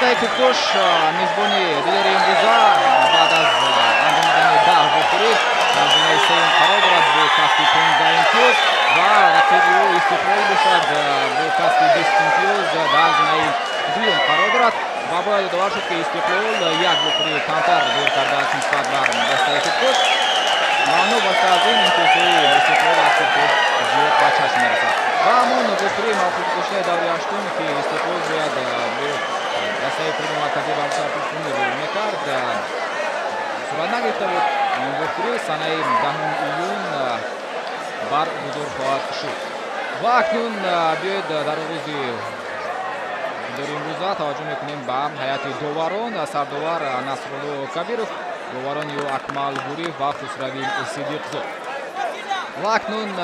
Dastay Kuktush mezboni Dileri Imruza بعد از انجام دادن 10 بخوری در زمینه سیم قرار دارد به کسب 15 امتیاز و رقیب او استقلال باشد به کسب 20 امتیاز در زمینه دوم قرار دارد و باید یادآور شد که استقلال یک بخوری کمتر دور کرده است نسبت بر دستای Kuktush. معنی واسه از این امتیازهای استقلال از Kuktush زیاد به چشم میرسد و همون بخوری موقع گذشته دوره هشتم که استقلال باید به دستای پول مرکزی ورزش پیشبینی میکرد صورت نگرفته بود. این بخوری سنه 10 ایون برگزار خواهد شد و اکنون بیاید در روز امروز توجه میکنیم به هیئت داوران سرداور نصرالله کبیرов داوران اکمل گوری و خسروی صدیقزاد و اکنون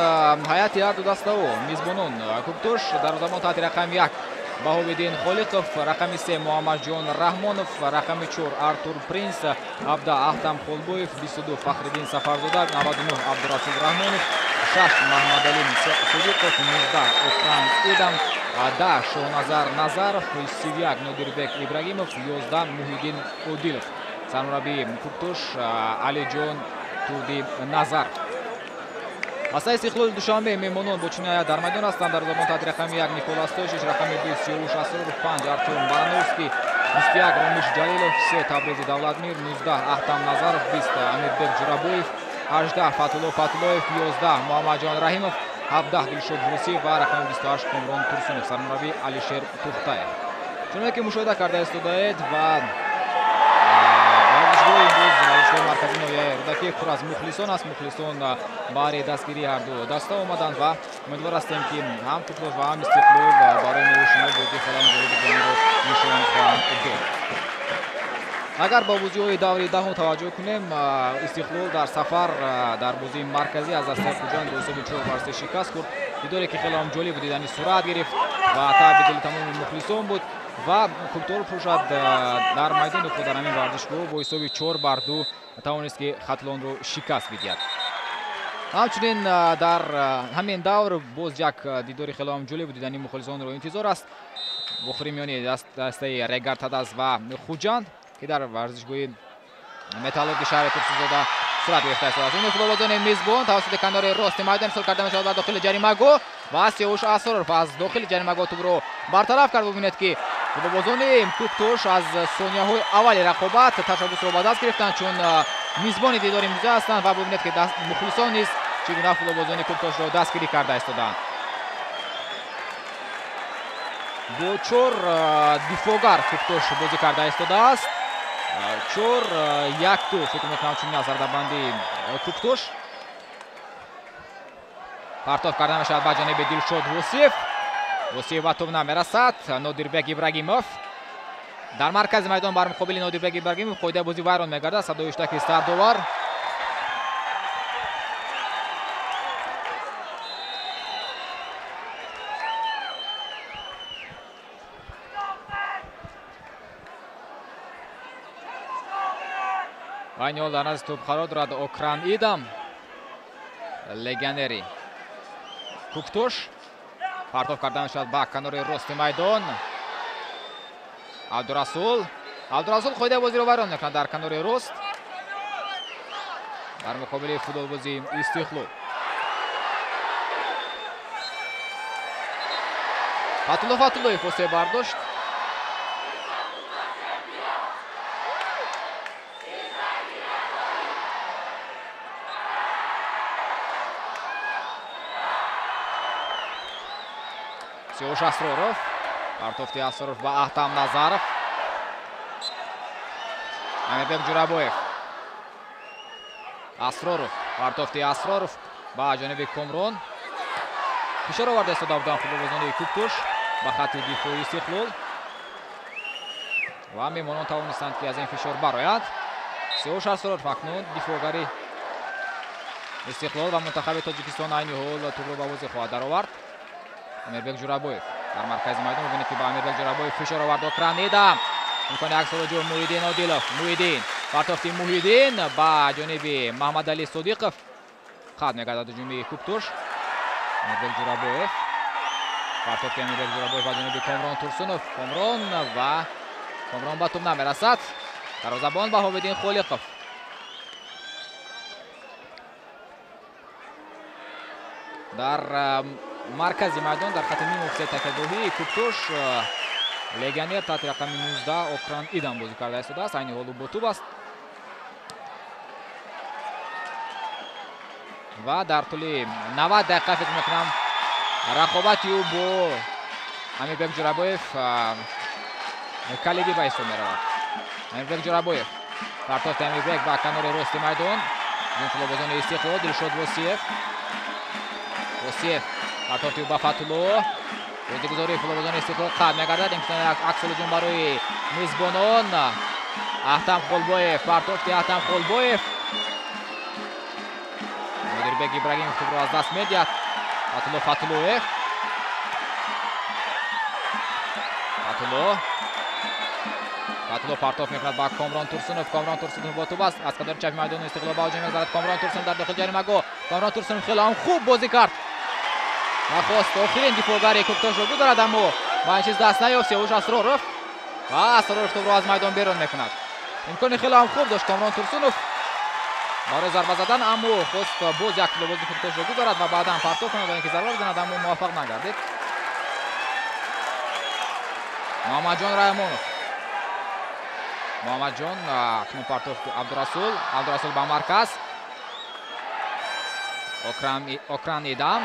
هیئت هر دو دسته و میزبانان Kuktush در زمان تحت رقم 1 بهاوالدین خالقов رقم 3 محمد جان رحمانов رقم 4 ارتور پرینس 17 احتم خالبویف 22 فخرالدین سفرزاده 99 عبدالرسول رحمانov 6 محمد علی صدیقов 19 اوکران ایدم 10 شاهنظر نظرов 31 نادربек ибрагимов 11 محیدین عادلов سرمربی Kuktush علی جان توردی نظر. اسای استقلال دوشنبه میمانان با چنین در میدان هستند. در زمان تحت رقم 1 نیکولاس توشیچ رقم 2 سیاوش اسرارov 5 ارتور بارانوفسکی 21 راموش جلیلов 3 تبریزی دولتمیر 19 احتم نظرов 20 امیربек جورابویف 18 فتولو فتولویف 11 محمد جان رحیمов 17 دلشод ҳусиев و رقم 28 کامران турсунов سرمربی алишер тухтаев. چنانکه که مشاهده کرده استودید و ورزشگاه مرکزی نویه رودکی پر از مخلصان است. مخلصان برای دستگیری هر دو دسته آمدند و امیدوار هستیم که هم Kuktush و هم استقلال برای شما بازی خیلی جالب رو نشان خواهند داد. اگر با بازی‌های دوره دهم توجه کنیم استقلال در سفر در بازی مرکزی از دسته خوجند به حساب 4 شکست خورد. دیداری که خیلی هم جالب بود، دیدنی سرعت گرفت و تحت دل تمام مخلصان بود و Kuktush در میدان خود در همین ورزشگاه با حساب 4-2 توانست که ختلان رو شکست بدهد. همچنین در همین دور باز یک دیداری خیلی هم جالب بود، دیدنی مخلصان رو انتظار است. بخوری میانی دسته رگارتاداز و خوجند که در ورزشگاه متالورگ شهر ترسوزاده صورت گرفته است. این فوتبالبازان میزبان توسط کنار راست میدان ارسال کرده میشود و داخل جریمه گو و سیاوش اسرارov از داخل جریمه گو توپ رو برطرف کرد. ببینید که فوتبالبازان Kuktush از ثانیه‌های اول رقابت تشبث رو به دست گرفتند چون میزبان دیدار امروز هستند و ببینید که مخلصان نیز چگونه فوتبالبازان Kuktush رو دستگیری کرده استادند. با 4 دفاعگر Kuktush بازی کرده استاده است. 4-1-2 فکر میکنم چون نظر در بندی Kuktush پرتاب کرده میشود به جانب دلشод ҳусиев و توپ نمیرسد. نادربек ибрагимов در مرکز میدان بر مقابل نادربek ибрагимов قاعده بازی ویران میگردد. صدای اشتراک سرداور و این حال در نزد توپ قرار دارد اوکران ایدم لگنری Kuktush پرتاب کرده میشود به کنار راست میدان. عبدالرسول قاعده بازی رو ویران میکند در کنار راست در مقابل فوتبالبازی استقلال. فتولویف فاصله برداشت. سیاوش اسرارov پرتافتی اسرارov با احتم نظرov امیربek جورابویف اسرارov پرتافتی اسرارov با جانب کامران فشار آورده است داودان فوتبالبازان Kuktush با خط دفاعی استقلال و میمانان توانستند که از این فشار برآیند. سیاوش اسرارov اکنون دفاعگری استقلال و منتخب تاجیکستان عین حال توپ رو به بازی خواهد درآورد. امیربek جورابویف در مرکز میدان می‌بینید که با امیربek جورابویف فشار آورد. اوکران ایدم می‌کنه عکس العمل محیدین عادلov محیدین پرتافتی محیدین با جانب محمد علی صدیقov خط می‌گردد هجومی Kuktush. امیربek جورابویف پرتافتی امیربek جورابویف با جانب کامران турсунов کامران و комрон ба тӯб намерасад. дарвозабон Баҳовиддин Холиқов. дар маркази майдон дар хати ним офсайд такягоҳии Куктош легионер таҳти рақами 19 Окран Идам бозӣ карда истодааст. айни ҳоло бо тӯб аст ва дар тӯли 90 дақиқа фикр мекунам рақобати ӯ бо Амирбек Ҷурабоев калиди ба ҳисоб меравад. Амирбек Ҷурабоев, партофти Амирбек ба канори рости майдон. филобозони Истиқлол Дилшод Восиев. Восиев партофти ӯ ба Фатулло. бозигузори филобозони Истиқлол қатъ мегардад. имкони аксулуҷум барои мизбонон. Аҳтам Холбоев, партофти Аҳтам Холбоев. Нодирбек Ибрагимов тӯбро аз даст медиҳад. Фатулло Фатуллоев. Фатулло партоф мекунад ба Комрон Турсунов. Комрон Турсунов бо тӯб аст. аз канори чапи майдони Истиқлол ба ҳуҷум мегзарад. Комрон Турсунов дар дохили ҷаримагоҳ. Комрон Турсунов хеле ҳам хуб бозӣ кард. нахост охирин дифоъгари Куктошро гузарад, аммо ба ин чиз даст наёфт. Сиёвуш Асроров ва Асроров тӯбро аз майдон берун мекунад. имкони хеле ҳам хуб дошт Комрон Турсунов барои зарба задан, аммо хост боз як филобози Куктошро гузарад ва баъдан партоф кунад ва ин ки зарба бизанад, аммо муваффақ нагардид. Муҳаммадҷон Раҳимонов. Муҳаммадҷон акнун партоф Абдурасул ба марказ. Окран Идам.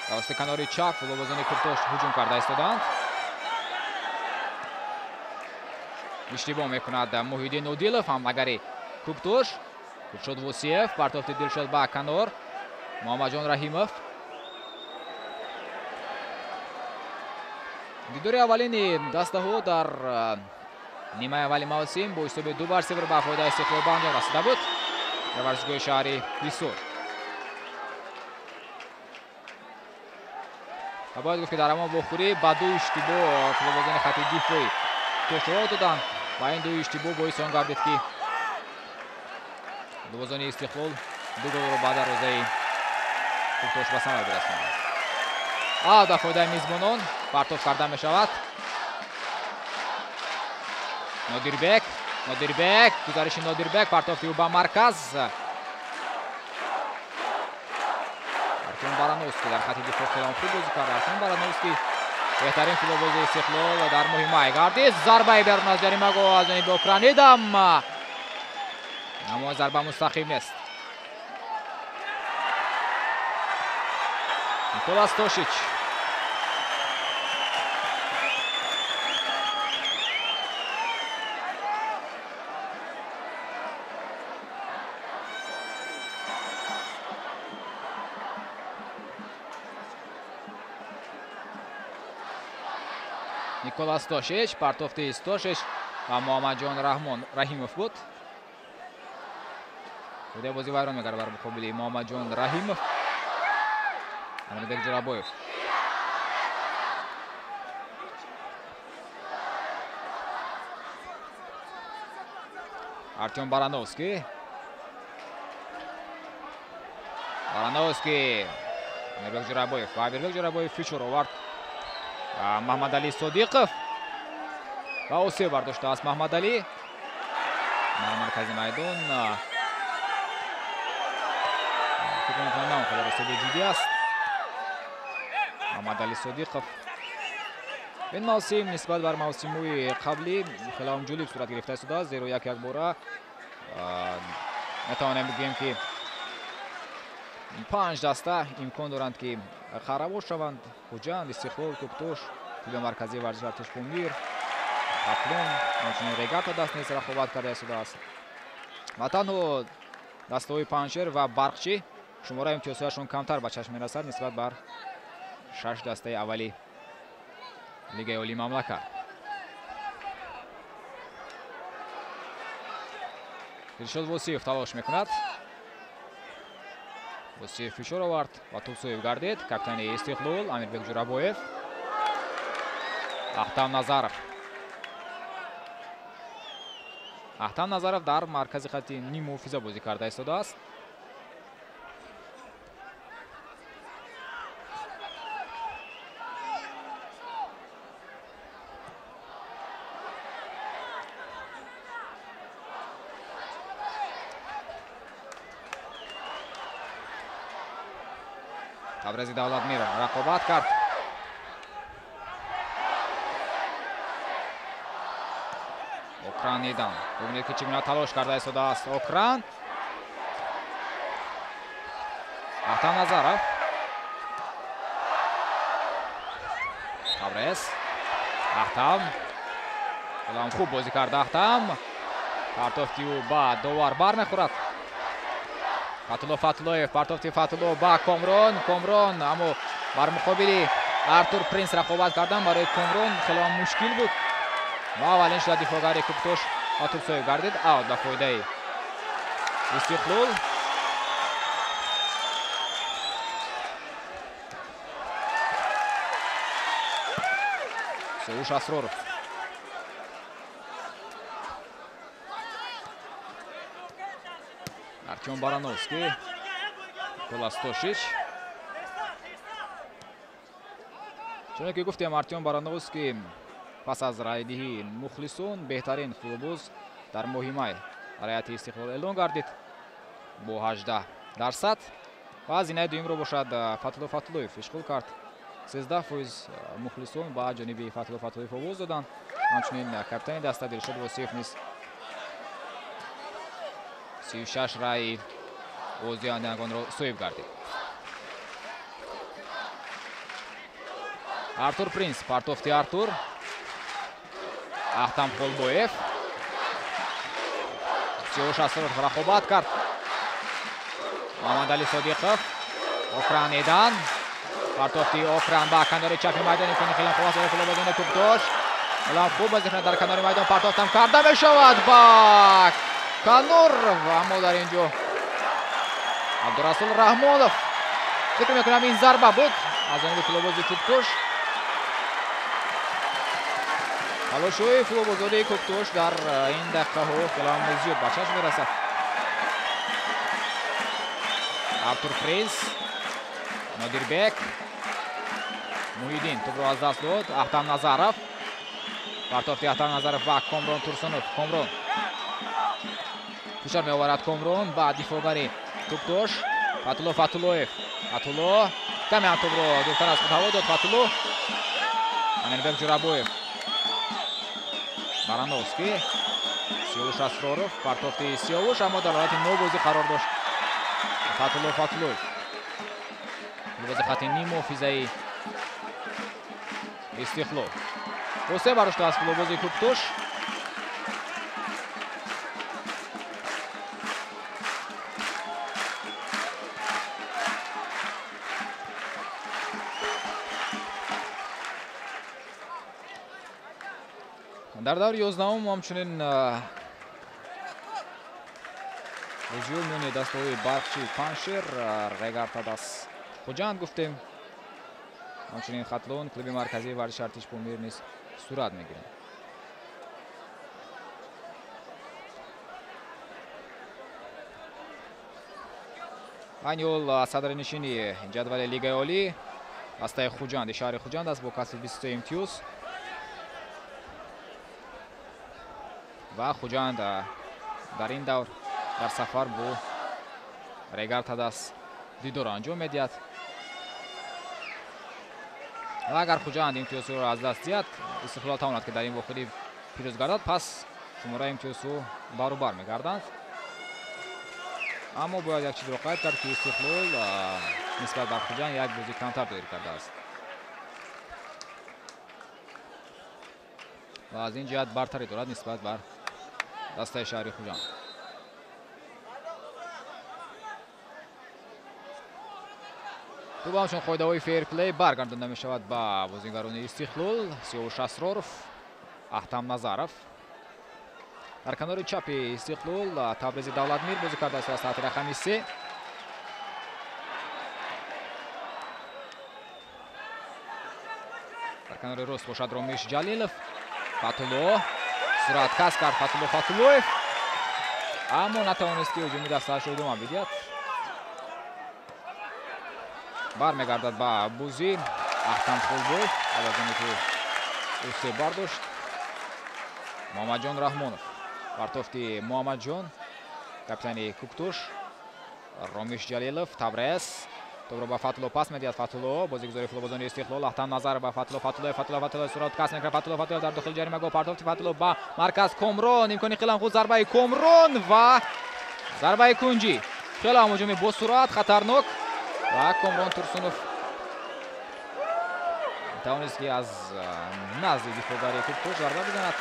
расти канори чап филобозони Куктош ҳуҷум карда истоданд. иштибоҳ мекунад Муҳиддин Одилов, ҳамлагари Куктош. Дилшод Восиев, партофти Дилшод ба канор. Муҳаммадҷон Раҳимов. дидори аввалини дастаҳо дар нимаи аввали мавсим бо ҳисоби 2-0 ба фоидаи Истиқлол ба анҷом расида буд. дар варзишгоҳи шаҳри Ҳисор. ва бояд гуфт ки дар ҳамон вохӯрӣ ба ду иштибоҳ филобозони хати дифоӣ Куктош роҳ доданд ва ин ду иштибоҳ боиси он гардид ки филобозони Истиқлол ду голро ба дарвозаи Куктош ба самар бирасонанд. ба фоидаи мизбонон партоф карда мешавад. Нодирбек, гузариши Нодирбек, партофти ӯ ба марказ. Артем Барановский дар хати дифоъ хеле хуб бозӣ кард. Артем Барановский беҳтарин филобози Истиқлол дар муҳимаи гардид. зарбаи берун аз ҷаримагоҳ аз ҷониби Окран Идам, аммо зарба мустақим нест. Николас Тошич. Николас Тошич, партофти Тошич ва Муҳаммадҷон Раҳимов буд. худе бозӣ вайрон мегардад бар муқобили Муҳаммадҷон Раҳимов. Амирбек Ҷурабоев. Артем Барановский. Амирбек Ҷурабоев. ва Амирбек Ҷурабоев фичор овард. Маҳмадалӣ Содиқов ва осеб бардоштааст Маҳмадалӣ дар маркази майдон. фикр мекунам он қадар осеби ҷиддӣ аст. Маҳмадалӣ Содиқов ин мавсим нисбат бар мавсимҳои қаблӣ хеле ҳам ҷолиб сурат гирифта истодааст, зеро як бора метавонем бигӯем ки 5 даста имкон доранд ки қарабош шаванд. Хуҷанд, Истиқлол, Куктош, клуби марказии варзиш Артишкунмир, Атлон, ҳамчунин Регата даст низ рақобат карда истодааст. ва танҳо дастаҳои Панҷшер ва Барқчӣ шумора имтиёзҳояшон камтар ба чашм мерасад нисбат бар 6 дастаи аввали лигаи олии мамлакат. Дилшод Восиев талош мекунад. Восиев фишор овард ва тӯб соҳиб гардид. Капитани Истиқлол Амирбек Ҷурабоев. Аҳтам Назаров дар маркази хати ним муҳофиза бозӣ карда истодааст. Tabrizi Davlatmir raqobat karт. Okranidan. Bugün kichigina talosh kardi Esodast. Okran. Ahtam Nazarov. Tabriz. Ahtam. Ulan خوب بازی کرد احتم. پرتافتی و با دوار بر میخورد. فتولوف پرتافتی فتولو با کامرون اما بر مقابل ارتور پرینس رقابت کردن برای کامرون خیلی مشکل بود و اولین شد دفاعگر کوکتوش آتوبسوی گردید اوت به فایده استقلال. سیوش اسرورov. Артем Барановский, Поластошич. چون که گفتیم артем Барановский پس از رایدهی مخلصون بهترین فوتباز در مهمه رایت استقلال اعلام گردید با 18%. و از این دویم رو باشد فتولوف اشغال کرد. 13% مخلصون با جانب فتولوف آواز دادن. همچنین کاپیتان دسته دلشاد وصیف نیست 36 رای اوزیاندگان رو سویب گردید. ارتور پرینس پرتافتی ارتور. احتم خولبویف 36 اسرورov رقابت کرد. محمد علی صادقov. اوکرانیدان پرتافتی اوکران با کنار چپ میدان کنی خیلی خوب است فلو بدون کوکتوش. الان خوب بازی در کنار میدان پرتافتم کرده میشود با کانور و اما در اینجا عبدالرسول رحمانov فکر میکنم این ضربه بود از جانب فلوبازی کوکتوش. تلاش‌های فلوبازی کوکتوش در این دقیقه ها خیلی زیاد به چشم میرسد. ارتور پرینس نادیربek محیدین توپ رو از دست داد. احتم نظرov پرتافتی احتم نظرov و کامرون تورسونوف. کامرون فشار میآورد کامرون با دفاعگری کوکتوش. فتولوف کمی هم توپ رو دورتر از خود هوا داد. فتولو امینبek جورابویف Барановский 36 اسرورov پرتافتی سیاوش اما در حالت نو بازی قرار داشت. فتولوف بازی خط نیم محافظه‌ای استقلال. وسه برشته از فلوبازی کوکتوش. در دور 11 همچنین بازیو میان دسته‌های برقچی پنشر رگارتاداس خوجند گفتیم. همچنین خطلون کلوب مرکزی ورزش ارتش پومیر نیز صورت میگیره. انیول صدرنشینی جدول لیگ عالی دسته خوجند شهر خوجند است با کسب 23 امتیاز و خوجند در این دور در سفر با رگارتاداس دیدار انجام میدهد و اگر خوجند امتیاز رو از دست دهد استقلال تواند که در این واقعه پیروز گردد پس شماره امتیاز رو برابر میگردند. اما باید یک چیز رو قید کرد که استقلال نسبت بر خوجند یک بازی کمتر داری کرده است و از این جهت برتری دارد نسبت بر دسته شهری خوجند. تو همچون قاعده های فیر پلی برگردانده می شود با بازیگران استقلال. سیاوش اسرورov احتم نظرov در کنار چپ استقلال تبریزی دولتمیر بازی کرده است ساعت رقم 3. در کنار راست باشد رومیش جلیلov. فتولو سرعت کسب کرد فتولوف اما نتوانستی هجومی دسته‌اش را ادامه بدهد. برمیگردد با بوزی احتم خولبویف از که اوسه برداشت. محمد جان رحمانov پرتافتی محمد جان کاپیتان کوکتوش. رومیش جلیلov تبریز тӯбро ба Фатулло пас медиҳад. Фатулло бозигузори футболбозони Истиқлол. Ахтам Назаров ба Фатулло сурат кас мекунад. Фатулло дар дохили ҷаримагоҳ партофти Фатулло ба марказ Комрон. имкони хелам худ зарбаи Комрон ва зарбаи кунҷӣ. хелам ҳуҷуми бо сурат хатарнок ва Комрон Турсунов тавонист ки аз назди дифоъгари Куктош зарба бизанад.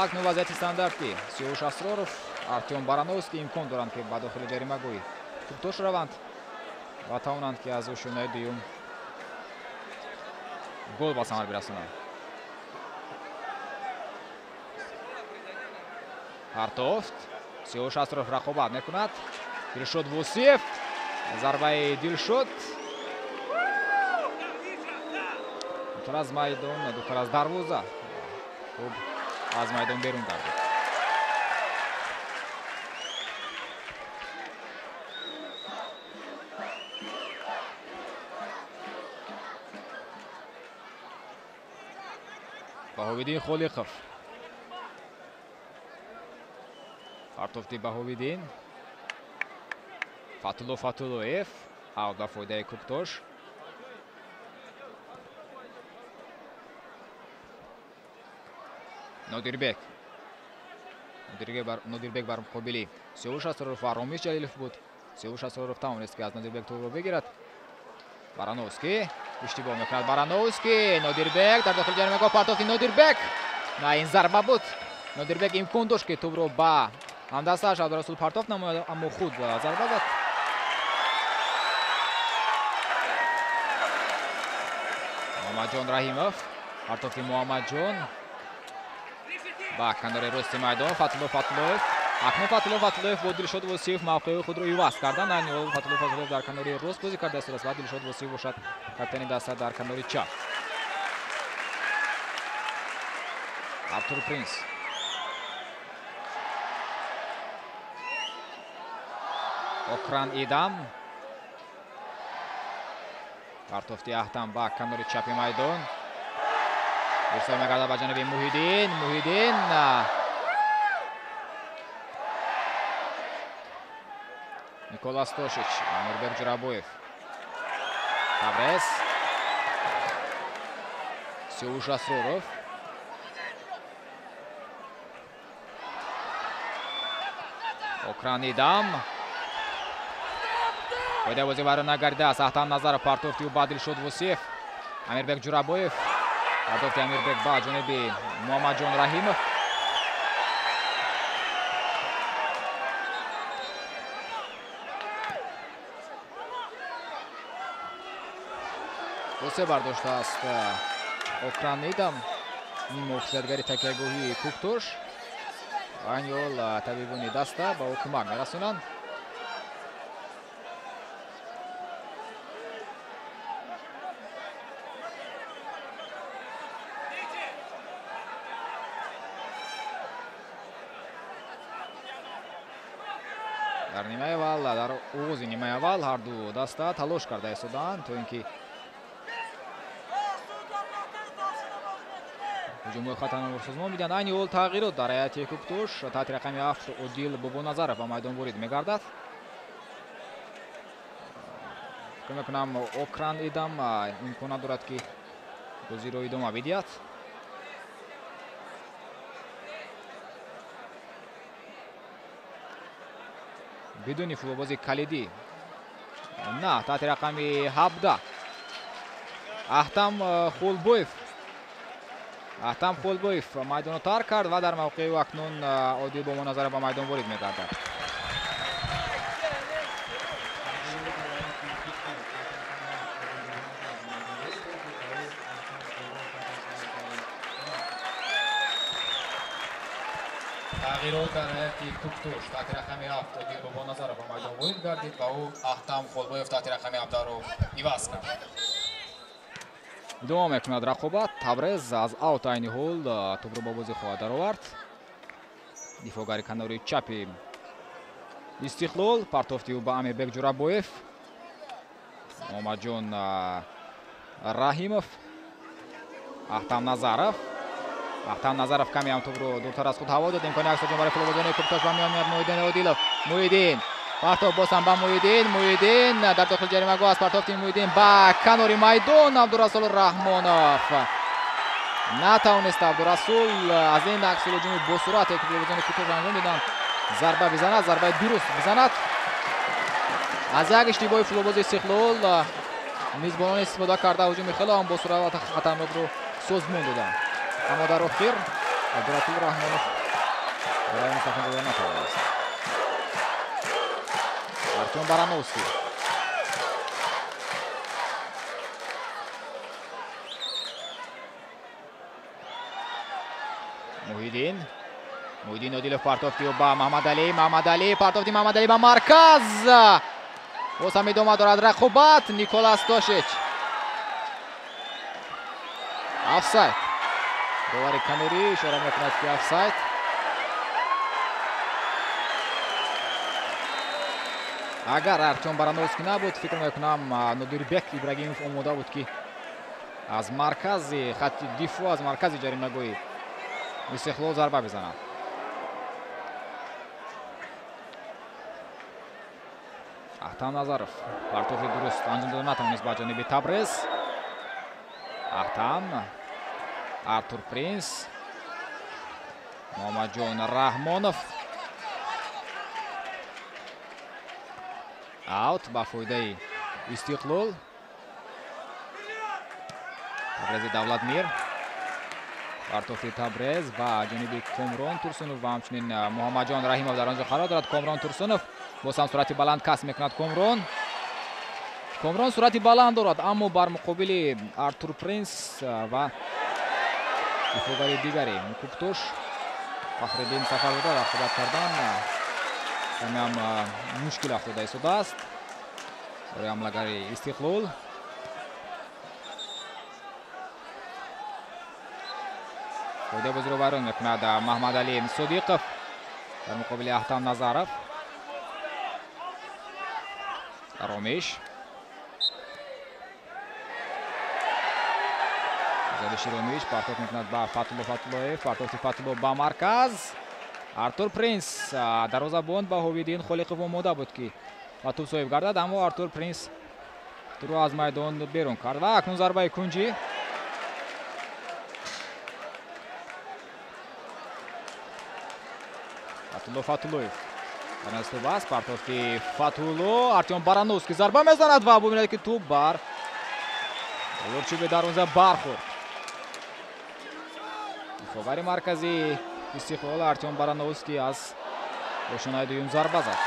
акнун вазъияти стандарти Сиёвуш Асроров, Артём Барановский имкон доранд ки ба дохили ҷаримагоҳи Куктош раванд ва тавонанд ки аз ӯшунаи дуюм гол ба самар бирасонанд. Партофт Сиёвуш Асроров рақобат мекунад. Дилшод Восиев зарбаи Дилшод дутар аз майдон, дутар аз дарвоза хуб аз майдон берун гардид. Баҳовиддин Холиқов. Партофти Баҳовиддин. Фатулло Фатуллоев. Аут ба фоидаи Куктош. Нодирбек бар муқобили Сиёвуш Асроров ва Ромис Ҷалилов буд. Сиёвуш Асроров тавонист ки аз Нодирбек тӯбро бигирад. Барановский иштибоҳ мекунад. Барановский Нодирбек дар дохили ҷаримагоҳ партофти Нодирбек. На ин зарба буд. Нодирбек имкон дошт ки тӯбро ба ҳамдастааш Абдурасул партофт намояд, аммо худ зарба зад. Муҳаммадҷон Раҳимов. партофти Муҳаммадҷон ба канори рости майдон. Фатулло Фатуллоев. акнун Фатулло Фатуллоев бо Дилшод Восиев мавқеи худро иваз кардан. айни Фатулло Фатуллоев дар канори рост бозӣ кардааст ва Дилшод Восиев бошад капитани даста дар канори чап. Артур Принс. Окран Идам. партофти Ахтам ба канори чапи майдон. ирсол мегардад ба ҷаноби Муҳиддин. Никола Стошич. Амирбек Ҷурабоев. Табрез. Сиёвуш Асроров. Окран Идам. фоидаи бозӣ баро нагардидааст. Ахтам Назаров партофти ба Дилшод Восиев. Амирбек Ҷурабоев. партофти Амирбек ба ҷониби Муҳаммадҷон Раҳимов. босе бардоштааст Окран Идам муҳофизатгари такягоҳии Куктош. айни ҳол табибони даста ба ӯ кӯмак мерасонанд. дар нимаи аввал, дар оғози нимаи аввал ҳарду даста талош карда истоданд то ин ки ҳуҷумҳои хатарнок созмон бидиҳанд. айни ҳол тағйирот дар ҳайати Куктош. таҳти рақами 7 Одил Бобоназаров ба майдон ворид мегардад. фикр мекунам Окран Идам имконат дорад ки бозиро идома бидиҳад. бидуни футболбози калидӣ на таҳти рақами 17 Ахтам Холбоев майдонро тарк кард ва дар мавқеи ӯ акнун Одил Бобоназаров ба майдон ворид мегардад. тағйирот дар ҳайати Куктош. таҳти рақами 7 Одил Бобоназаров ба майдон ворид гардид ва ӯ Ахтам Холбоев таҳти рақами 17-ро иваз кард. идома мекунад рақобат. Табрез аз аут айни ҳол тӯбро ба бозӣ хоҳад даровард. дифоъгари канори чапи Истиқлол. партофти ӯ ба Амирбек Ҷурабоев. Муҳаммадҷон Раҳимов. Ахтам Назаров каме ҳам тӯбро дуртар аз худ ҳаво дод. имкони аксаҷон барои футболбозони Куктош ба миён меояд. Муҳиддин партов босам ба Муидин дар дохили ҷаримагоҳ аст. партов тими Муидин ба канори майдон. Абдурасул Раҳмонов натавонист Абдурасул аз ин аксулҳуҷуми босурате ки телевизиони кӯтоҳ анҷом доданд зарба бизанад, зарбаи дуруст бизанад. аз як иштибоҳи футболбози Истиқлол мизбонон истифода карда ҳуҷуми хеле ҳам босурат ва хатарнокро созмон доданд. аммо дар охир Абдурасул Раҳмонов барои мустақим дода натавонист. Артем Барановский Муҳиддин Одилов партофти ба Маҳмадалӣ партофти Маҳмадалӣ ба марказ. боз ҳам идома дорад рақобат. Николас Тошич офсайд. довари канорӣ ишора мекунад ки офсайд. агар Артем Барановский набуд, фикр мекунам Нодирбек Ибрагимов омода буд ки аз маркази хатти дифоъ, аз маркази ҷаримагоҳи Истиқлол зарба бизанад. Ахтам Назаров партофи дуруст анҷом дода натавонист ба ҷониби Табрез. Ахтам, Артур Принс, Муҳаммадҷон Раҳмонов аут ба фоидаи Истиқлол. Табрези Давлатмир партофи Табрез ба ҷониби Комрон Турсунов ва ҳамчунин Муҳаммадҷон Раҳимов дар онҷо қарор дорад. Комрон Турсунов боз ҳам суръати баланд касб мекунад. Комрон суръати баланд дорад, аммо бар муқобили Артур Принс ва дифоъгари дигари Мукуктош Фахриддин Сафарзода рақобат кардан камиам мушкил афзода истодааст барои ҳамлагари Истиқлол. фоидаи бозиро вайрон мекунад Маҳмадалӣ Содиқов дар муқобили Ахтам Назаров. Ромиш Ромиш партоф мекунад ба Фатуллоев. партофи Фатулло ба марказ. Артур Принс дарвозабон ба Ҳовиддин Холиқов омода буд ки ба тӯб соҳиб гардад, аммо Артур Принс тӯро аз майдон берун кард ва акнун зарбаи кунҷӣ. Фатуллоев аст. партофи Фатулло. Артем Барановский зарба мезанад ва бубинад ки тӯб бар лурчуби дарвоза бархӯрд. дифоъгари маркази Истиқлол Артем Барановский аз бошонаи дуюм зарба зад.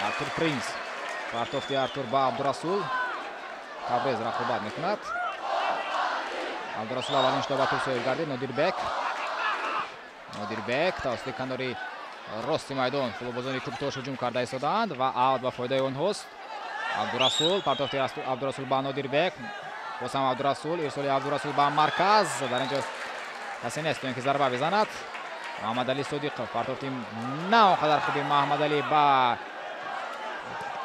Артур Принс партофти Артур ба Абдурасул. Табрез рақобат мекунад. Абдурасул аввалин шуда ба тӯб соҳиб гардид. Нодирбек тавассути канори рости майдон футболбозони Кӯктош ҳуҷум карда истодаанд ва аут ба фоидаи онҳост. Абдурасул партофти Абдурасул ба Нодирбек. боз ҳам Абдурасул, ирсоли Абдурасул ба марказ. дар ин ҷо касе нест ки зарба бизанад. Маҳмадалӣ Содиқов партофти на он қадар хуби Маҳмадалӣ ба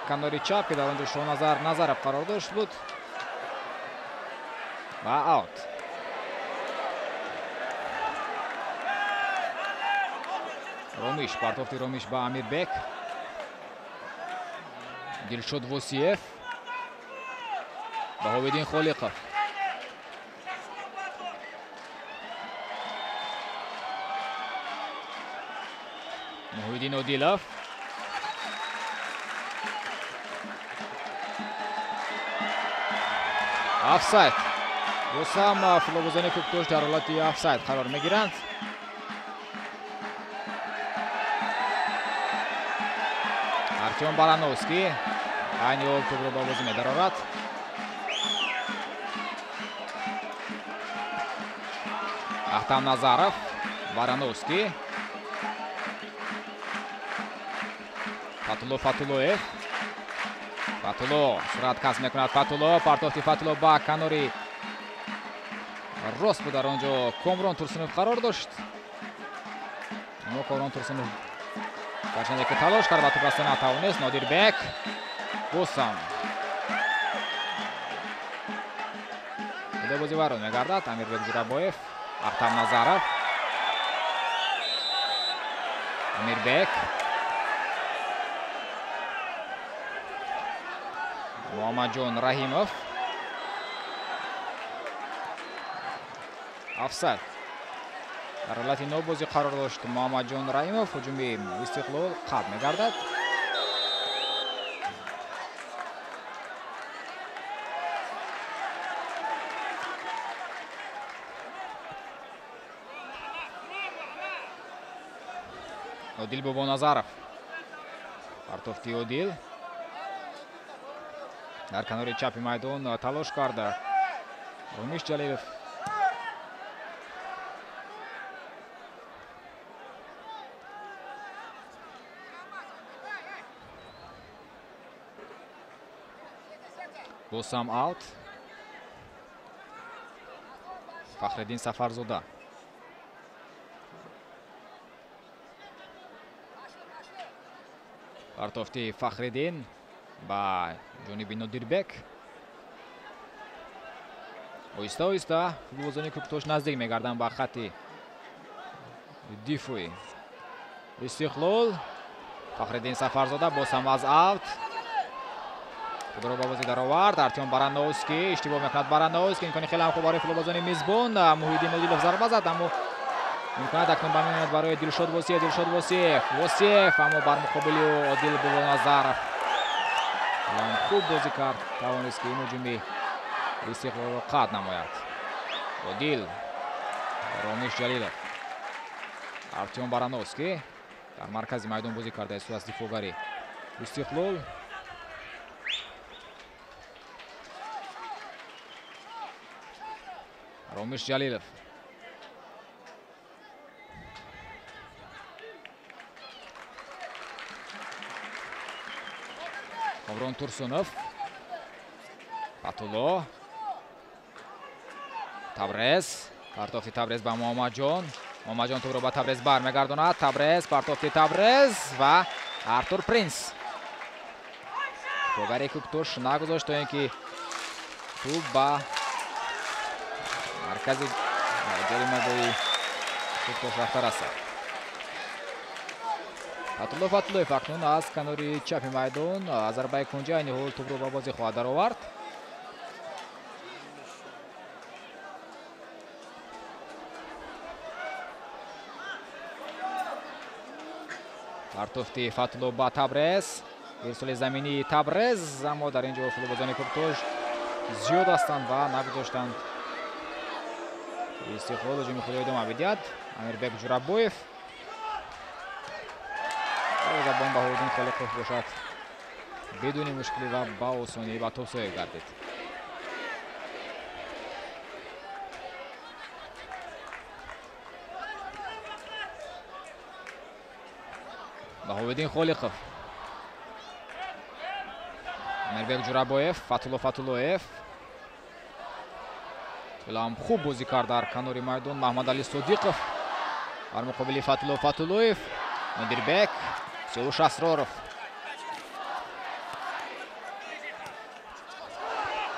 канори чап ки дар он ҷо Шоҳназар Назаров қарор дошт буд ва аут. Ромиш партофти Ромиш ба Амирбек. Дилшод Восиев ба Ҳовиддин Холиқов. Муҳиддин Одилов. офсайд. боз ҳам футболбозони Кӯктош дар ҳолати офсайд қарор мегиранд. Артем Барановский айни ҳол тӯбро ба бозӣ медарорад. Ахтам Назаров, Барановский, Фатуллоев. Фатулло суръат касб мекунад. Фатулло партофти Фатулло ба канори рост буд. дар он ҷо Комрон Турсунов қарор дошт. аммо Комрон Турсунов гарчанде ки талош кард ба тӯб раста натавонист. Нодирбек босам бозӣ вайрон мегардад. Амирбек Ҷурабоев. Ахтам Назаров. Амирбек Muhammadjon Rahimov. Offside. Дар ҳолати нобозӣ қарор дошт Muhammadjon Rahimov. ҳуҷуми Истиқлол қатъ мегардад. Одил Бобоназаров. Партофти Одил. Дар канори чапи майдон талош карда Ромиш Ҷалилов. Босам аут. Фахриддин Сафарзода. Партофти Фахриддин ба ҷониби Нодирбек. Оҳиста-оҳиста футболбозони Кӯктош наздик мегарданд ба хатти дифоӣ. Истиқлол. Фахриддин Сафарзода босам аз аут. Худро ба бозӣ даровард. Артём Барановский иштибоҳ мекунад. Барановский имкони хеле ҳам хуб барои футболбозони мизбон. Муҳиддин Одилов зарба зад, аммо имконат акнун ба меояд барои Дилшод Восиев. Дилшод Восиев аммо бар муқобили Одил Бобоназаров хуб бозӣ кард. Тавонист ки ин ҳуҷуми Истиқлолро қатъ намояд. Одил. Ромиш Ҷалилов. Артём Барановский дар маркази майдон бозӣ карда ин сурат дифоъгарӣ. Истиқлол. Ромиш Ҷалилов. Комрон Турсунов. Фатулло. Табрез. Партофти Табрез ба Муҳаммадҷон. Муҳаммадҷон тӯбро ба Табрез бармегардонад. Табрез. Партофти Табрез ва Артур Принс. Дифоъгари Кӯктош нагузошт то ин ки тӯб ба маркази ҷаримагоҳи Кӯктош рафта расад. Фатулло Фатуллоев акнун аз канори чапи майдон зарбаи кунҷа айни ҳол тӯбро ба бозӣ хоҳад даровард. партофти Фатулло ба Табрез. Ирсоли заминии Табрез, аммо дар ин ҷо футболбозони Кӯктош зиёд ҳастанд ва нагузоштанд Истиқлол ҳуҷуми худро идома бидиҳад. Амирбек Ҷураббоев. Забон Баҳориддин Холиқов бошад бидуни мушкилӣ ва ба осонӣ ба тӯб соҳиб гардид. Баҳориддин Холиқов. Амирбек Ҷураббоев. Фатулло Фатуллоев. Хелам хуб бозӣ кард дар канори майдон Маҳмадалӣ Содиқов. Дар муқобили Фатулло Фатуллоев. Нодирбек. Сиёвуш Асроров.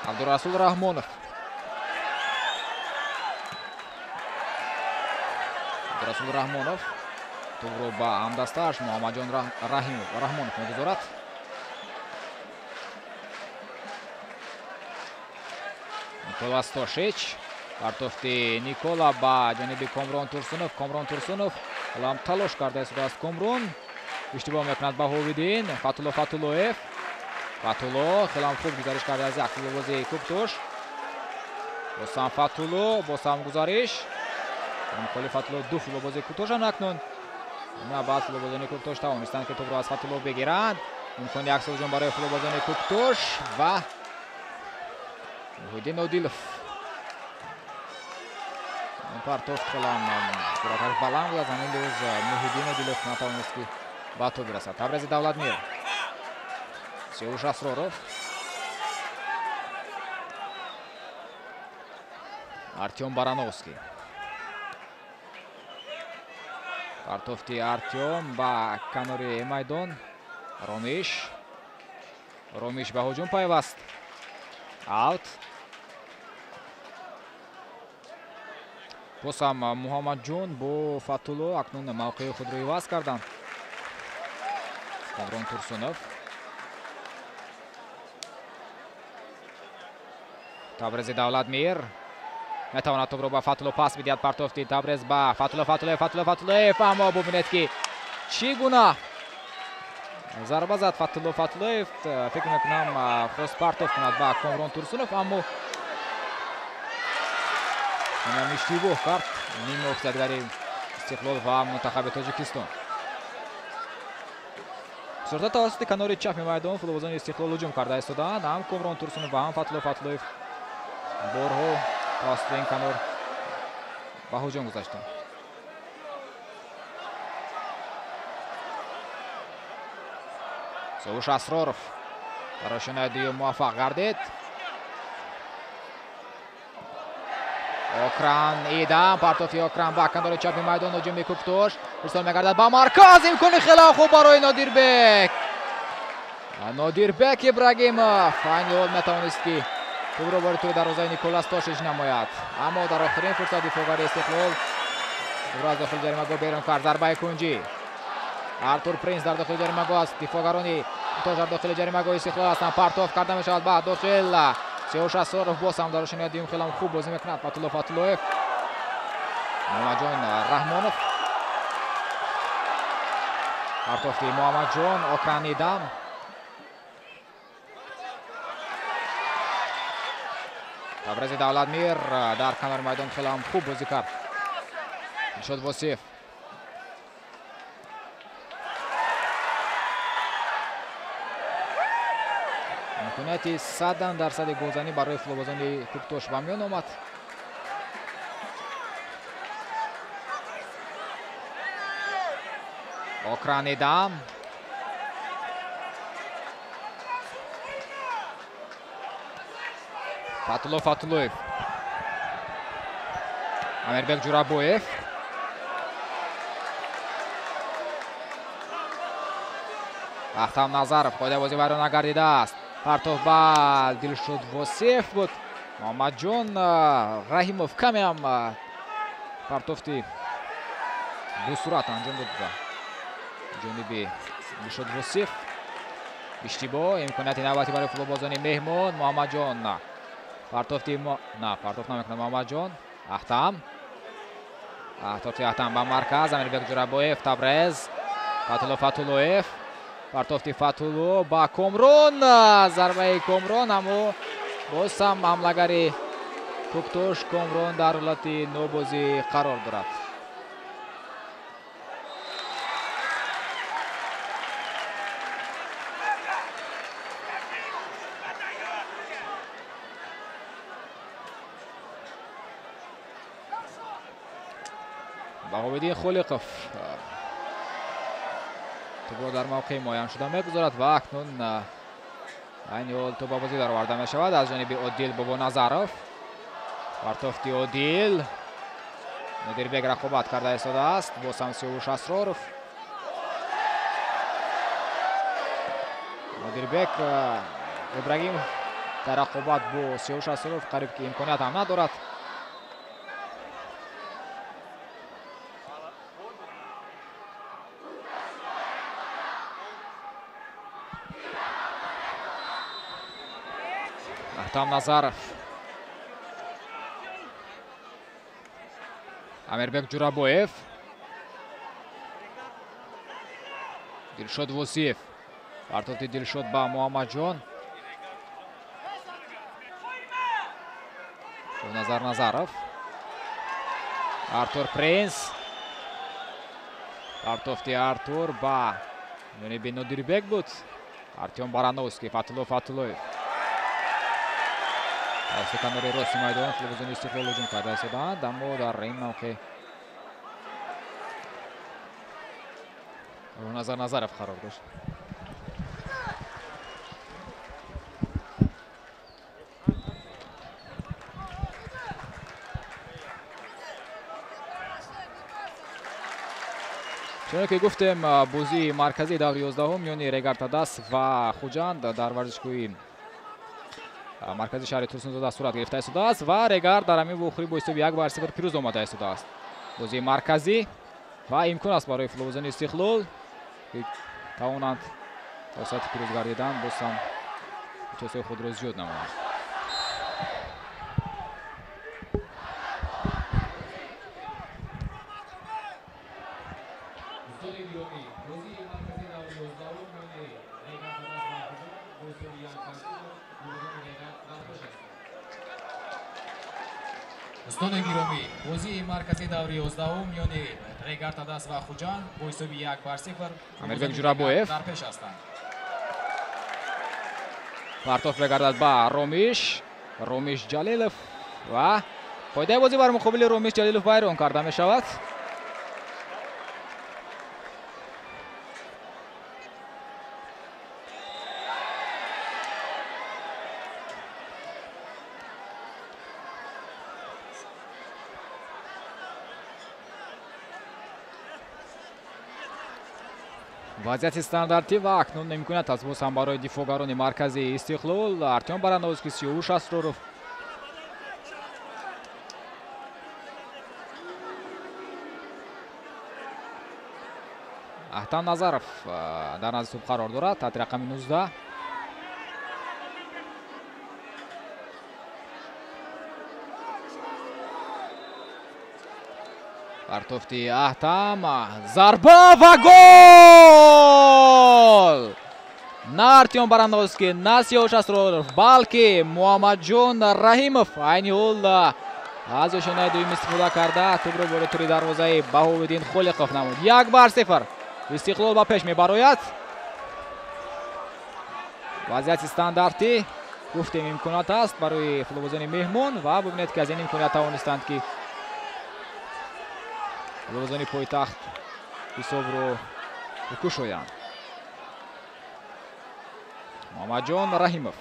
Абдурасул Раҳмонов. Абдурасул Раҳмонов тӯбро ба ҳамдастааш Муҳаммадҷон Раҳмонов мегузорад. Никола Стошич. партофти Никола ба ҷониби Комрон Турсунов. Комрон Турсунов ҳалам талош карда истодааст. Комрон иштибоҳ мекунад Баҳовиддин. Фатулло Фатуллоев. Фатулло хелам хуб гузариш карда аз як футболбози Кӯктош. босам Фатулло. Босам гузариш. муқобили Фатулло ду футболбози Кӯктошанд акнун. ина баъд футболбозони Кӯктош тавонистанд ки тӯбро аз Фатулло бигиранд. имкони аксозҷон барои футболбозони Кӯктош ва Муҳиддин Одилов. партофт хелам суръаташ баланд буд. аз ҳамин лиҳоз Муҳиддин Одилов натавонист ки ба тӯб бирасад. Табрези Давлатмир. Сиёвуш Асроров. Артём Барановский. партофти Артём ба канори майдон. Ромиш. Ромиш ба ҳуҷум пайваст. аут. босам Муҳаммадҷон бо Фатулло акнун мавқеи худро иваз карданд. Комрон Турсунов. табрези давлатмир метавонад тӯбро ба Фатулло пас бидиҳад. Партофти Табрез ба Фатуллоев, аммо бубинед ки чӣ гуна зарба зад Фатуллоев. фикр мекунам хост партоф кунад ба Комрон Турсунов, аммо иштибоҳ кард ними офсайдгари Истиқлол ва Мунтахаби Тоҷикистон. сурта тавассути канори чапи майдон футболбозони Истиқлол ҳуҷум карда истодаанд. ҳам Комрон Турсунов ва ҳам Фатуллоев борҳо тавассути ин канор ба ҳуҷум гузаштанд. Совуш Асроров барои шонаи дуюм муваффақ гардид. Окран Идам, партофи Окран ба канори чапи майдон ҳуҷуми Куктош ирсол мегардад ба марказ. имкони хело хуб барои Нодирбек Ибрагимов. айни ҳол метавонист ки тӯбро бори тӯи дарвозаи Николас Тошич намояд, аммо дар охирин фурсат дифоъгари Истиқлол тӯбро аз дохили ҷаримагоҳ берун кард. зарбаи кунҷӣ Артур Принс дар дохили ҷаримагоҳ аст. дифоъгарони Тош дар дохили ҷаримагоҳи Истиқлол ҳастанд. партоф карда мешавад ба дохил. Сиёш Асроров боз ҳам дар шонаи дуюм хело хуб бозӣ мекунад. Фатуллоев, Муҳаммадҷон Раҳмонов, партофи Муҳаммадҷон, Окран Идам, Табрези Давлатмир дар канори майдон хело хуб бозӣ кард. Дилшод Восиев, имконияти 100% голзанӣ барои футболбозони Куктош ба миён омад. Окран Идам, Фатуллоев, Амирбек Ҷурабоев, Ахтам Назаров қоидаи бозӣ вайрон нагардидааст. партоф ба Дилшод Восиев буд. Муҳаммадҷон Раҳимов камеам партофти бусурат анҷом дод ба ҷониби Дилшод Восиев. иштибоҳ, имконияти навбатӣ барои футболбозони меҳмон. Муҳаммадҷон партофти партоф намекунад Муҳаммадҷон. Ахтам ба марказ. Амирбек Ҷурабоев, Табрез, Фатуллоев, партофти Фатулло ба Комрон. зарбаи Комрон, аммо боз ҳам ҳамлагари Куктош Комрон дар ҳолати нобозӣ қарор дорад. баҳовиддин Холиқов тӯбро дар мавқеи муайян шуда мегузорад ва акнун айни ҳол тӯбабозӣ бароварда мешавад аз ҷониби Одил Бобоназаров. партофти Одил, Нодирбек рақобат карда истодааст. боз ҳам Сиёвуш Асроров, Нодирбек Ибрагимов дар рақобат бо Сиёвуш Асроров қариб ки имконият ҳам надорад. Ахтам Назаров, Амирбек Ҷурабоев, Дилшод Восиев, партофти Дилшод ба Муҳаммадҷон, Назаров, Артур Принс, партофти Артур ба ҷониби Нодирбек буд. Артем Барановский, Фатуллоев, аз канори рости майдон футболбозони Истиқлол ҳуҷум карда истодаанд, аммо дар ин мавқеъ Назаров қарор дошт. чуно ки гуфтем бозии марказии даври 11 миёни Регартадас ва Хуҷанд дар варзишгоҳи маркази шаҳри Турсунзода сурат гирифта истодааст ва Регард дар ҳамин вохӯрӣ бо ҳисоби 1-0 пирӯз омада истодааст. бозии марказӣ ва имкон аст барои футболбозони Истиқлол ки тавонанд фурсати пирӯз гардидан боз ҳам ҷозои худро зиёд намоянд. устуни гиромӣ бозии маркази даври 11 миёни Регартадас ва Хуҷанд бо ҳисоби 1-0 Амирбек Ҷурабоев дар пеш ҳастанд. партов мегардад ба Ромиш Ҷалилов ва қоидаи бозӣ бар муқобили Ромиш Ҷалилов вайрон карда мешавад. вазъияти стандартӣ ва акнун имконият аст боз ҳам барои дифоъгарони маркази Истиқлол. Артём Барановский 33 Асроров Аҳтам Назаров дар назди тӯб қарор дорад. таҳти рақами 19. партофти Аҳтам, зарба ва гол! На Артём Барановский, на Сиёш Асроров, балки Муҳаммадҷон Раҳимов айни ҳол аз ёшонаи дуюм истифода карда тӯбро бори тури дарвозаи Баҳовиддин Холиқов намуд. 1-0 Истиқлол ба пеш мебарояд. вазъияти стандартӣ гуфтем имконият аст барои футболбозони меҳмон ва бубинед ки аз ин имконият тавонистанд ки футболбозони пойтахт ҳисобро кушоянд. Муҳаммадҷон Раҳимов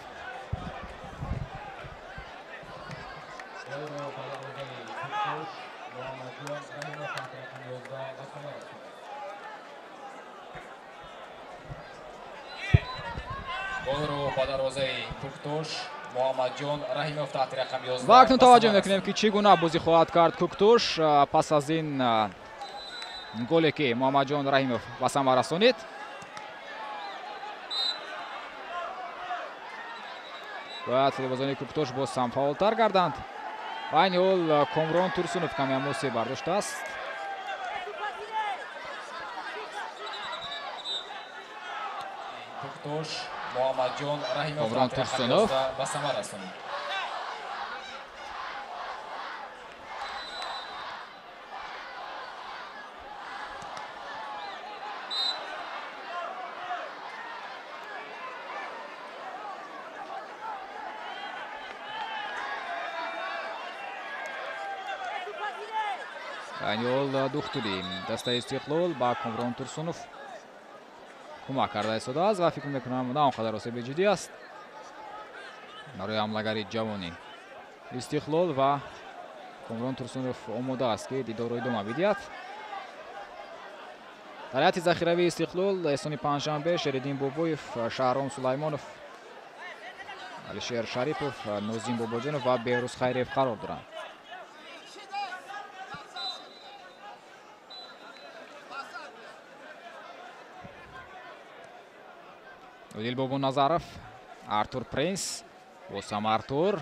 голро ба дарвозаи Куктош Муҳаммадҷон Раҳимов таҳти рақами 11. ва акнун таваҷҷӯҳ мекунем ки чӣ гуна бозӣ хоҳад кард Куктош пас аз ин голе ки Муҳаммадҷон Раҳимов ба самар расонид. бояд футболбозони Куктош боз ҳам фаъолтар гарданд. ва айни ҳол Комрон Турсунов каме амоси бардоштааст. Куктош Муҳаммадҷон Раҳимов Комрон Турсунов ба самар расонид. айни ҳол духтури дастаи Истиқлол ба Комрон Турсунов кӯмак карда истодааст ва фикр мекунам на он қадар осеби ҷиддӣ аст барои ҳамлагари ҷавони Истиқлол ва Комрон Турсунов омода аст ки дидорро идома бидиҳад. дар ҳайати захиравии Истиқлол Эҳсони Панҷшанбе, Шериддин Бобоев, Шаҳром Сулаймонов, Алишер Шарипов, Нозим Бобоҷонов ва Беҳрӯз Хайриев қарор доранд. Одил Бобоназаров, Артур Принс, боз ҳам Артур.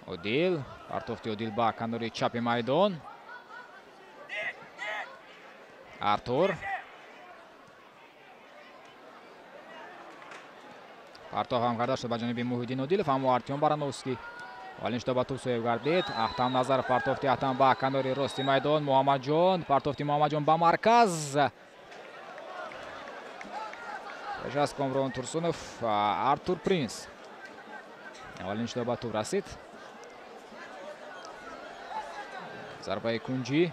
Одил, партофти Одил ба канори чапи майдон. Артур. партоф ҳам карда шуд ба ҷониби Муҳиддин Одилов, аммо Артём Барановский валин шуда ба тӯб соҳиб гардид. Аҳтам Назаров, партофти Аҳтам ба канори рости майдон. Муҳаммадҷон, партофти Муҳаммадҷон ба марказ. пеш аз Комрон Турсунов, Артур Принс аввалин шуда ба тӯб расид. зарбаи кунҷӣ.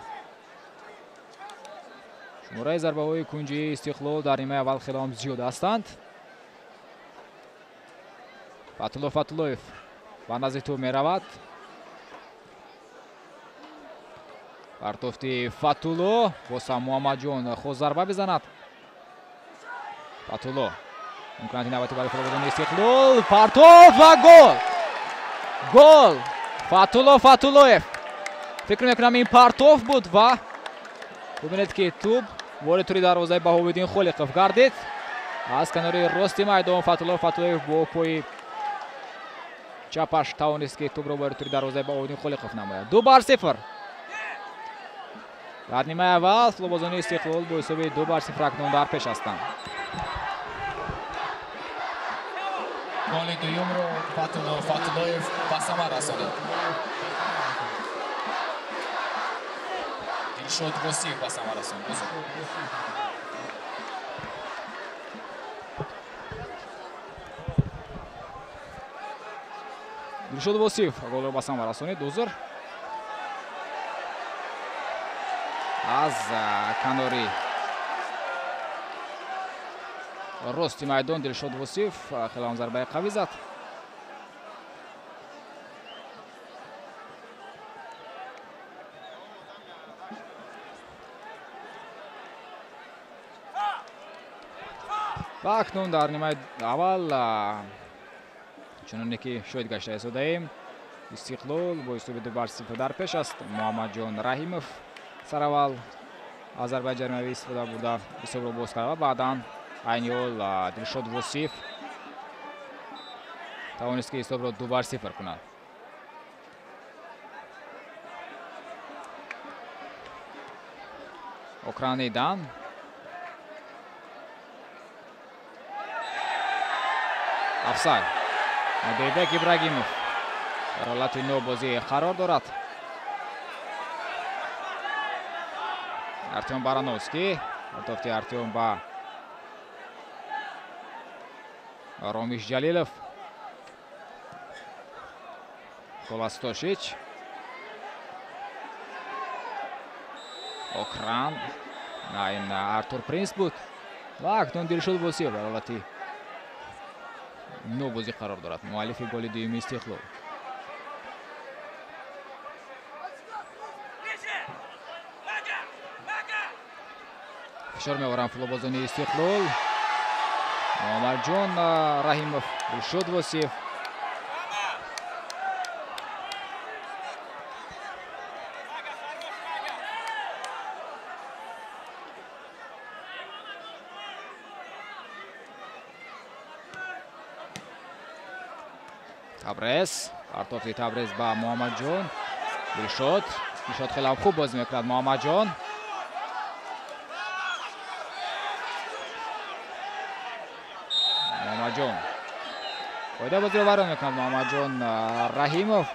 шумораи зарбаҳои кунҷии Истиқлол дар нимаи аввал хеле ҳам зиёд ҳастанд. Фатулло Фатуллоев ба назди тӯб меравад. партофти Фатулло, боз ҳам Муҳаммадҷон хост зарба бизанад. Фатулло имконияти навбатӣ барои футболбозони Истиқлол. партоф ва гол! Гол! Фатулло Фатуллоев. фикр мекунам ин партоф буд ва бубинед ки тӯб вори тури дарвозаи Баҳовиддин Холиқов гардид. аз канори рости майдон Фатулло Фатуллоев бо пои чапаш тавонист ки тӯбро вори тури дарвозаи Баҳовиддин Холиқов намояд. 2-0 дар нимаи аввал футболбозони Истиқлол бо ҳисоби 2-0 акнун дар пеш ҳастанд. голи дуюмро Фатулоев ба самар расонид. Дилшод Восиев ба самар расонид. Дилшод Восиев голро ба самар расонид. Дузр аз канори рости майдон Дилшод Восиев хелам зарбаи қавӣ зад. ва акнун дар нимаи аввал чуноне ки шоҳид гашта ҳисодаем, Истиқлол бо ҳисоби 2-0 дар пеш аст. Муҳаммадҷон Раҳимов сараввал аз зарбаи ҷаримавӣ истифода бурда ҳисобро боз кард ва баъдан айни ҳол Дилшод Восиев тавонист ки ҳисобро 2-0 кунад. Окранидан офсайд. Нодирбек Ибрагимов дар ҳолати нобозӣ қарор дорад. Артем Барановский тофти Артем ба Ромиш Ҷалилов. Коластошич. Окран. Ин Артур Принс буд. Ва акнун Дилшод Восиев дар ҳолати нобозӣ қарор дорад. муаллифи голи дуюми Истиқлол. фишор меорам футболбозони Истиқлол. Муҳаммадҷон Раҳимов, Дилшод Восиев. Табрез, картофли Табрез ба Муҳаммадҷон. Дилшод хелам хуб бозӣ мекунад Муҳаммадҷон. Муҳаммадҷон қоида бозиро вайрон мекунад Муҳаммадҷон Раҳимов.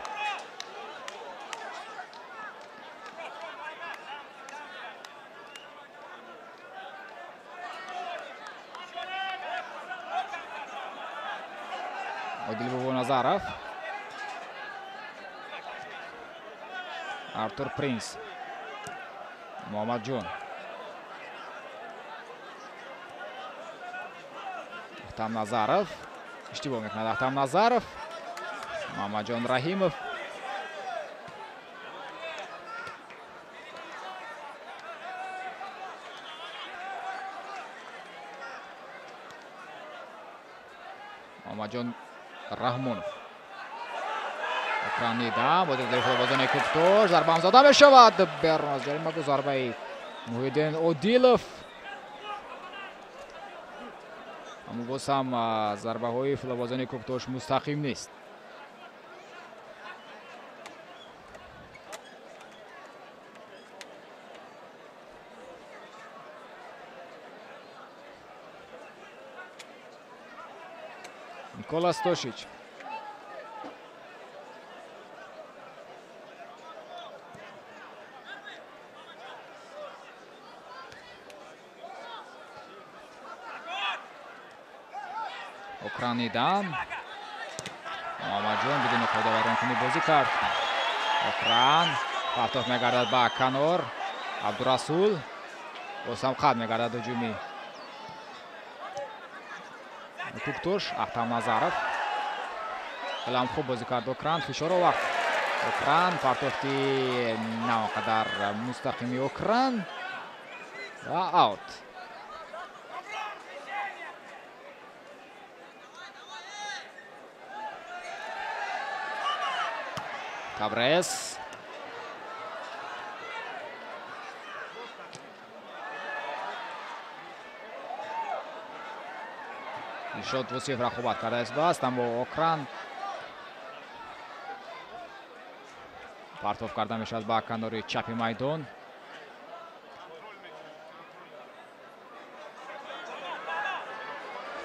Одил Назаров. Артур Принс. Муҳаммадҷон. Ахтам Назаров. Иштибоҳ мекунад Ахтам Назаров. Муҳаммадҷон Раҳимов. Муҳаммадҷон Раҳмонов. Окранида бо дидори футболбозони Куфтош зарбаам зада мешавад. Берун аз ҷаримагӯ зарбаи Муҳиддин Одилов. аммо боз ҳам зарбаҳои футболбозони Куфтош мустақим нест. Никола Стошич. Окранидан. Муҳаммадҷон бидуни қоида вайронкунӣ бозӣ кард. Окран партоф мегардад ба канор. Абдурасул боз ҳам қад мегардад ҳуҷуми Куктош. Ахтам Назаров хелам хуб бозӣ кард. Окран фишор овард. Окран партофти на он қадар мустақими Окран ва аут. Табрез. Дилшод Восиев рақобат карда истааст, аммо Окран партоф карда мешавад ба канори чапи майдон.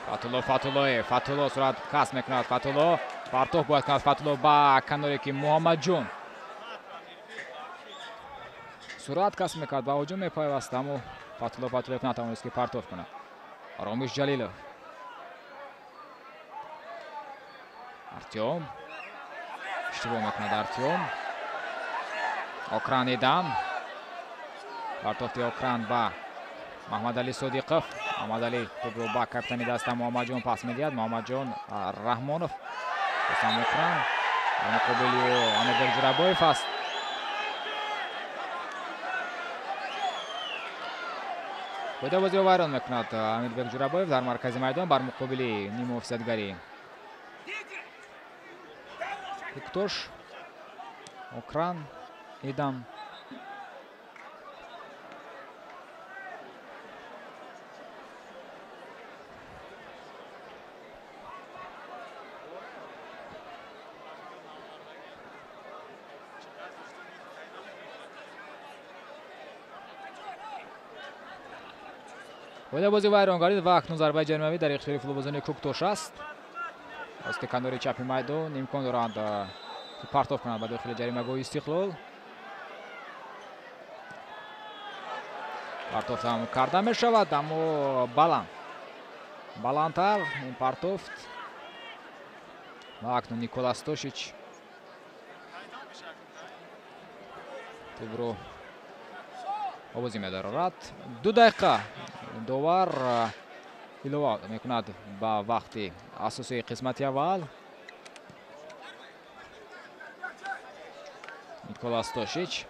Фатулло сурат касб мекунад. Фатулло партоф бояд кунад. Фатулло ба каноре ки Муҳаммадҷон сурат касб мекард, ба ҳуҷум мепайваст, аммо Фатулло натавонист ки партоф кунад. Ромиш Ҷалилов, Артём иштибоҳ мекунад. Артём Окран Идам, партофти Окран ба Маҳмадалӣ Содиқов. Маҳмадалӣ тӯбро ба капитани даста Муҳаммадҷон пас медиҳад. Муҳаммадҷон Раҳмонов, Ҳусам Окран, дар муқобили Амирбек Ҷурабоев аст. бода бозиро вайрон мекунад Амирбек Ҷурабоев дар маркази майдон бар муқобили нимуофисатгари Куктош. Окран Идам, бода бози вайрон гардид ва акнун зарбаи ҷаримавӣ дар ихтиёри футболбозони Куктош аст. ки канори чапи майдон имкон доранд ки партоф кунанд ба дохили ҷаримагоҳи Истиқлол. партофам карда мешавад, аммо баландтар ин партофт. ва акнун Никола Стошич тӯбро овозӣ медорад. 2 дақиқа довар илова мекунад ба вақти асосии қисмати аввал. Никола Стошич,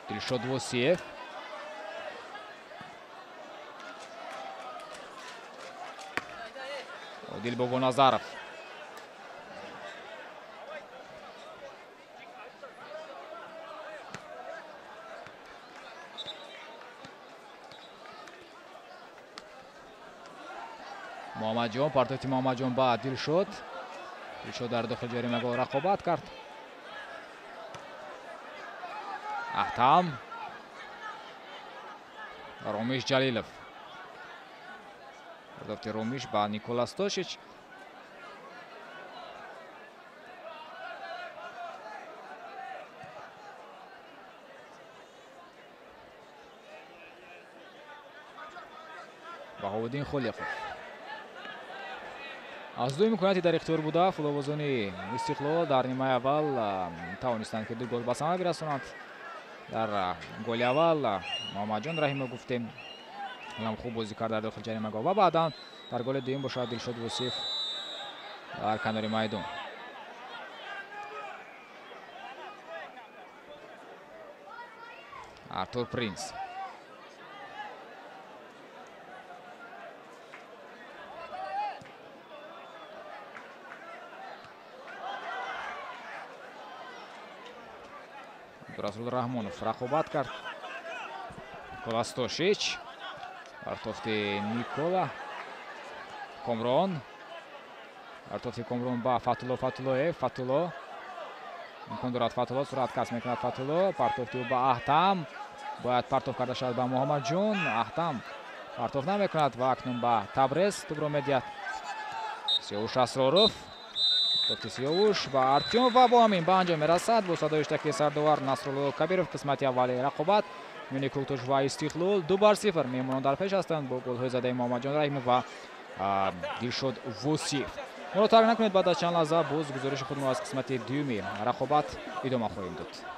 Дилшод Восиев, Одил Бобоназаров, Муҳаммадҷон, партофти Муҳаммадҷон ба Дилшод дар дохили ҷаримагоҳ рақобат кард. Аҳтам, Ромиш Ҷалилов, партофти Ромиш ба Никола Стошич. Баҳовуддин Холиқов. аз дуи имконяти дар ихтиёр буда футболбозони Истиқлол дар нимаи аввал тавонистанд ки 2 гол ба самар бирасонанд. дар голи аввал Муҳаммадҷон Раҳимов гуфтем ҳам хуб бозӣ кард дар дохили ҷаримагоҳ ва баъдан дар голи дуюм бошад Дилшод Восиев дар канори майдон. Артур Принц, Расул Раҳмонов рақобат кард. Никола Стошич, партофти Никола Комрон, партофти Комрон ба Фатуллоев. Фатулло имкон дорад. Фатулло сурат касб мекунад. Фатулло партофти ӯ ба Аҳтам, бояд партоф карда шавад ба Муҳаммадҷон. Аҳтам партоф намекунад ва акнун ба Табрез тӯбро медиҳад. Сиёвуш Асроров, партофти Сиёвуш ба Артём ва бо ҳамин ба анҷом мерасад. бо садои иштаки сардовар Насрулло Кабиров қисмати аввали рақобат миёни Куктош ва Истиқлол 2-0 меҳмонон дар пеш ҳастанд бо голҳои задаи Муҳаммадҷон Раҳимов ва Дилшод Восиев. моро тарк накунед. баъд аз чанд лаҳза боз гузориши худро аз қисмати дуюми рақобат идома хоҳем дод.